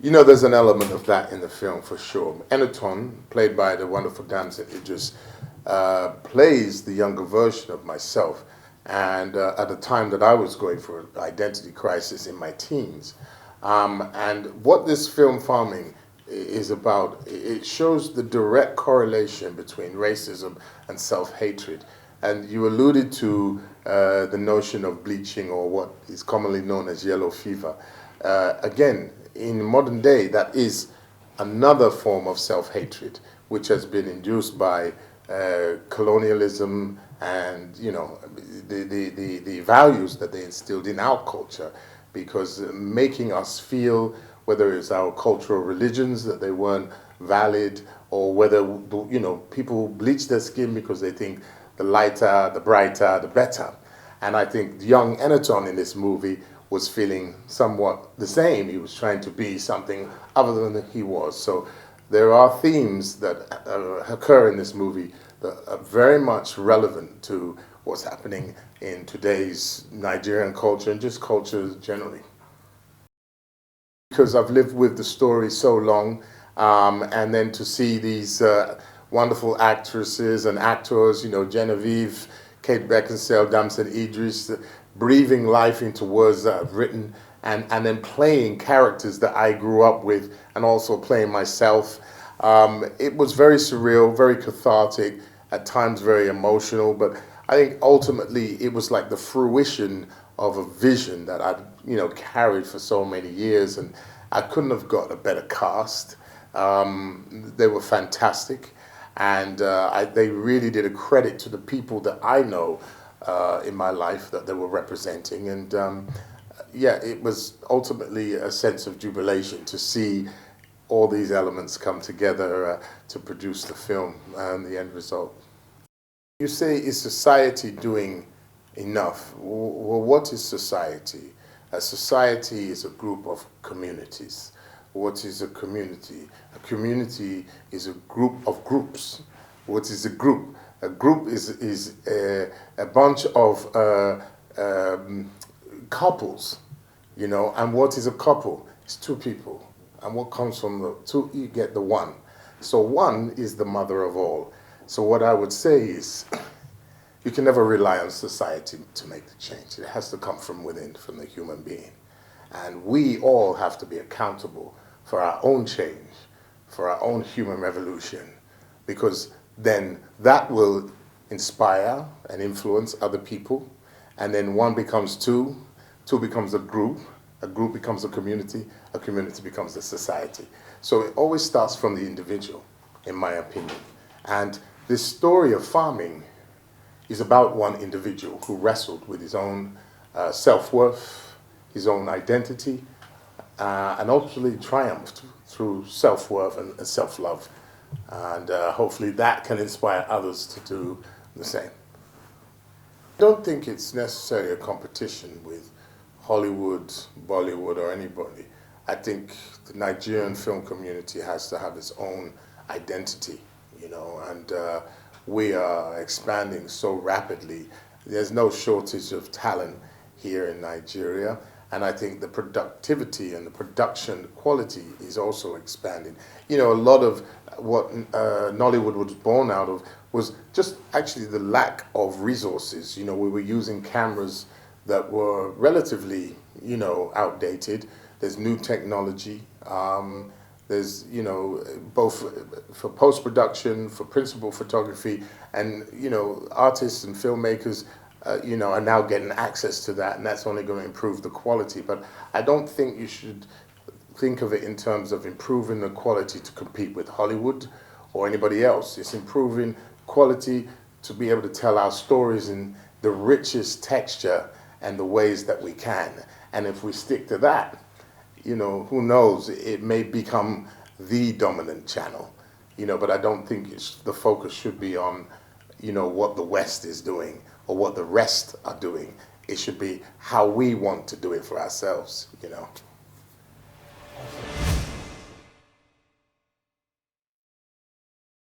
You know, there's an element of that in the film for sure. Eneton, played by the wonderful Damson Idris, plays the younger version of myself. And at the time that I was going for an identity crisis in my teens. And what this film Farming is about, it shows the direct correlation between racism and self-hatred. And you alluded to the notion of bleaching, or what is commonly known as yellow fever. Again, in modern day, that is another form of self-hatred, which has been induced by colonialism and, you know, the values that they instilled in our culture, because making us feel, whether it's our cultural religions, that they weren't valid, or whether, you know, people bleach their skin because they think the lighter, the brighter, the better. And I think young Eneton in this movie was feeling somewhat the same. He was trying to be something other than he was. So there are themes that occur in this movie that are very much relevant to what's happening in today's Nigerian culture and just culture generally. Because I've lived with the story so long, and then to see these wonderful actresses and actors, you know, Genevieve, Kate Beckinsale, Damson Idris, breathing life into words that I've written, and then playing characters that I grew up with, and also playing myself. It was very surreal, very cathartic, at times very emotional, but I think ultimately it was like the fruition of a vision that I'd, you know, carried for so many years, and I couldn't have got a better cast. They were fantastic, and they really did a credit to the people that I know in my life that they were representing. And yeah, it was ultimately a sense of jubilation to see all these elements come together to produce the film and the end result. You say, is society doing enough? Well, what is society? A society is a group of communities. What is a community? A community is a group of groups. What is a group? A group is a bunch of couples, you know. And what is a couple? It's two people. And what comes from the two, you get the one. So one is the mother of all. So what I would say is, you can never rely on society to make the change. It has to come from within, from the human being. And we all have to be accountable for our own change, for our own human revolution, because then that will inspire and influence other people. And then one becomes two, two becomes a group becomes a community becomes a society. So it always starts from the individual, in my opinion. And this story of farming is about one individual who wrestled with his own self-worth, his own identity, and ultimately triumphed through self-worth and self-love. And hopefully that can inspire others to do the same. I don't think it's necessarily a competition with Hollywood, Bollywood, or anybody. I think the Nigerian film community has to have its own identity, you know, and we are expanding so rapidly. There's no shortage of talent here in Nigeria, and I think the productivity and the production quality is also expanding. You know, a lot of what Nollywood was born out of was just actually the lack of resources. You know, we were using cameras that were relatively, you know, outdated. There's new technology. There's, you know, both for post-production, for principal photography, and, you know, artists and filmmakers, you know, are now getting access to that, and that's only going to improve the quality. But I don't think you should think of it in terms of improving the quality to compete with Hollywood or anybody else. It's improving quality to be able to tell our stories in the richest texture and the ways that we can. And if we stick to that, you know, who knows, it may become the dominant channel, you know, but I don't think the focus should be on, you know, what the West is doing or what the rest are doing. It should be how we want to do it for ourselves, you know.